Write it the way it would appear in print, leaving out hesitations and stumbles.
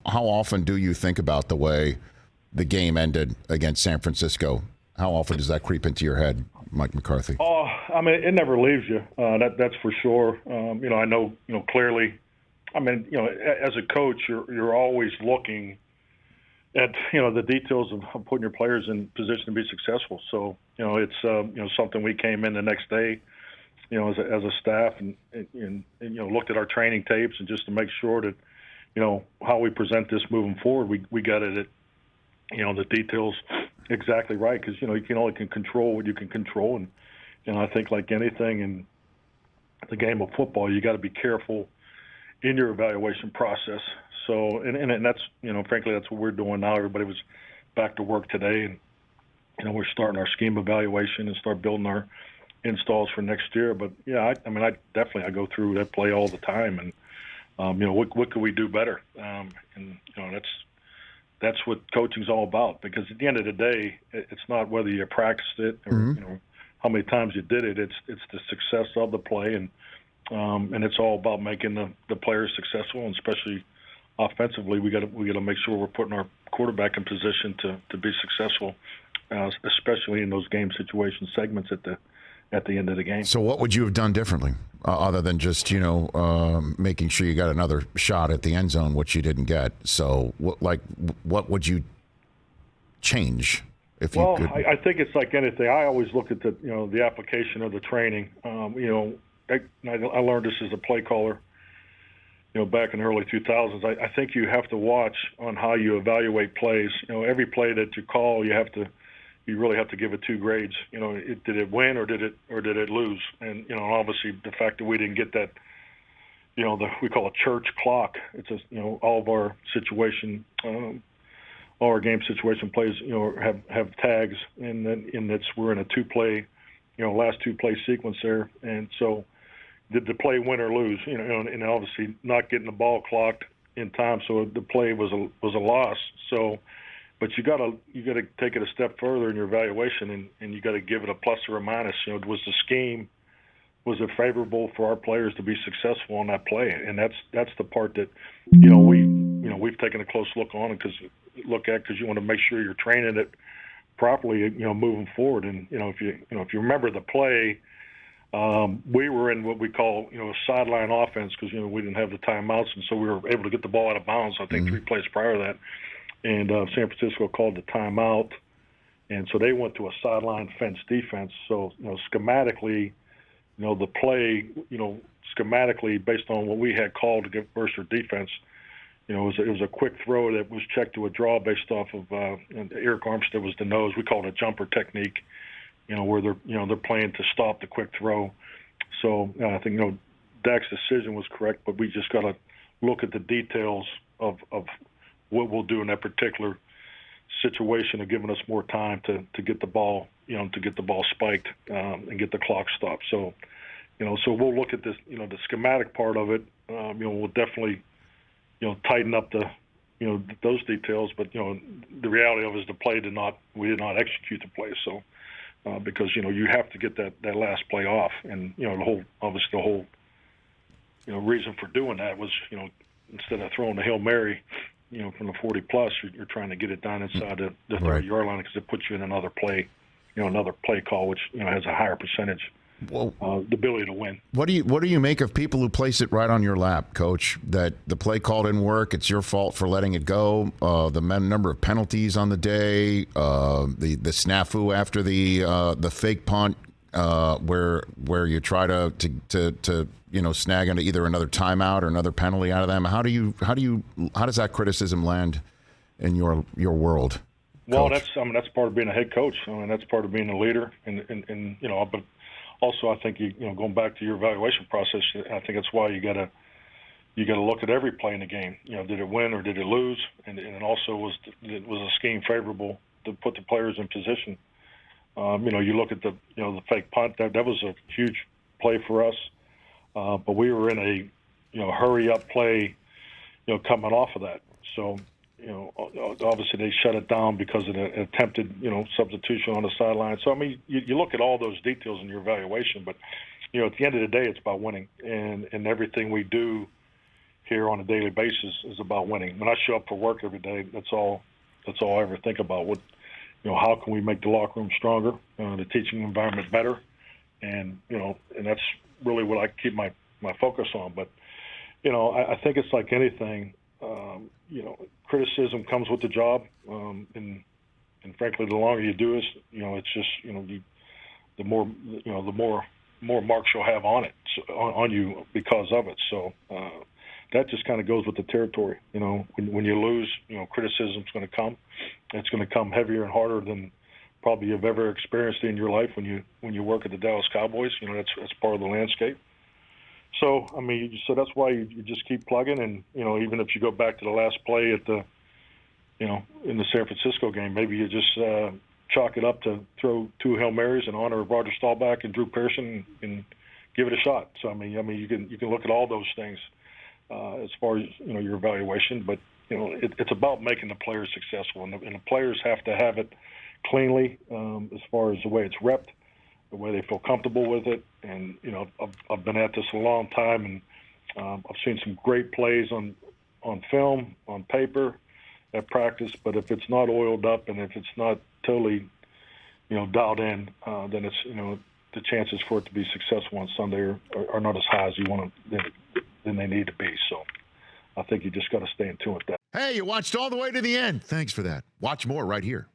how often do you think about the way the game ended against San Francisco? How often does that creep into your head, Mike McCarthy? Oh, I mean, it never leaves you. That's for sure. I know, clearly. I mean, as a coach, you're always looking at, the details of putting your players in position to be successful. So, it's something we came in the next day, as a staff and looked at our training tapes and just to make sure that, how we present this moving forward, we got it at, the details exactly right, because you can only control what you can control, and I think like anything in the game of football, you got to be careful in your evaluation process. So and that's frankly that's what we're doing now. Everybody was back to work today, and we're starting our scheme evaluation and start building our installs for next year. But yeah, I go through that play all the time, and what could we do better? And that's what coaching's all about, because at the end of the day, it's not whether you practiced it or how many times you did it. It's the success of the play, and it's all about making the players successful, and especially offensively, we got to make sure we're putting our quarterback in position to be successful, especially in those game situation segments at the end of the game. So what would you have done differently, other than just making sure you got another shot at the end zone, which you didn't get? So what would you change if you could? Well, I think it's like anything. I always look at the application of the training. I learned this as a play caller, back in the early 2000s. I think you have to watch on how you evaluate plays. Every play that you call, you really have to give it 2 grades. Did it win or did it lose? And obviously the fact that we didn't get that, we call a church clock. It's all of our situation, all our game situation plays, have tags, and then we're in a 2-play, last 2-play sequence there, and so did the play win or lose? And obviously not getting the ball clocked in time, so the play was a loss. So. But you got to take it a step further in your evaluation, and you got to give it a plus or a minus. Was the scheme, was it favorable for our players to be successful on that play? And that's the part that we've taken a close look on, because you want to make sure you're training it properly, moving forward. And if you remember the play, we were in what we call sideline offense, because we didn't have the timeouts, and so we were able to get the ball out of bounds. I think 3 plays prior to that. And San Francisco called the timeout, and so they went to a sideline fence defense. So, schematically, the play, schematically based on what we had called to get versus defense, it was a quick throw that was checked to a draw based off of and Eric Armstead was the nose. We call it a jumper technique, where they're playing to stop the quick throw. So I think Dak's decision was correct, but we just got to look at the details of what we'll do in that particular situation of giving us more time to get the ball, to get the ball spiked and get the clock stopped. So, so we'll look at this, the schematic part of it. We'll definitely, tighten up those details. But the reality of it is the play we did not execute the play. So because you have to get that last play off, and the whole reason for doing that was instead of throwing the Hail Mary, from the 40-plus, you're trying to get it down inside the 30-yard line, because it puts you in another play, another play call, which has a higher percentage, the ability to win. What do you make of people who place it right on your lap, Coach? That the play call didn't work, it's your fault for letting it go. The number of penalties on the day, the snafu after the fake punt, where you try to snag into either another timeout or another penalty out of them. How does that criticism land in your world? Well, Coach? that's part of being a head coach. That's part of being a leader, and but also I think going back to your evaluation process, I think that's why you got to look at every play in the game. Did it win or did it lose? And also was a scheme favorable to put the players in position. You look at the fake punt. That was a huge play for us, but we were in a hurry up play, coming off of that. So obviously they shut it down because of an attempted substitution on the sideline. So you look at all those details in your evaluation, but at the end of the day, it's about winning, and everything we do here on a daily basis is about winning. When I show up for work every day, that's all I ever think about. How can we make the locker room stronger, the teaching environment better, and that's really what I keep my focus on. But I think it's like anything. Criticism comes with the job, and frankly, the longer you do it, it's just the more marks you'll have on it, on you because of it. So that just kind of goes with the territory. When you lose, criticism's going to come. It's going to come heavier and harder than probably you've ever experienced in your life when you work at the Dallas Cowboys. That's part of the landscape. So so that's why you just keep plugging, and even if you go back to the last play at the in the San Francisco game, maybe you just chalk it up to throw 2 Hail Marys in honor of Roger Staubach and Drew Pearson and give it a shot. So you can look at all those things as far as your evaluation, but it's about making the players successful, and the players have to have it cleanly as far as the way it's repped, the way they feel comfortable with it. And I've been at this a long time, and I've seen some great plays on film, on paper, at practice, but if it's not oiled up and if it's not totally dialed in, then it's the chances for it to be successful on Sunday are not as high as you want than they need to be. So I think you just got to stay in tune with that. Hey, you watched all the way to the end. Thanks for that. Watch more right here.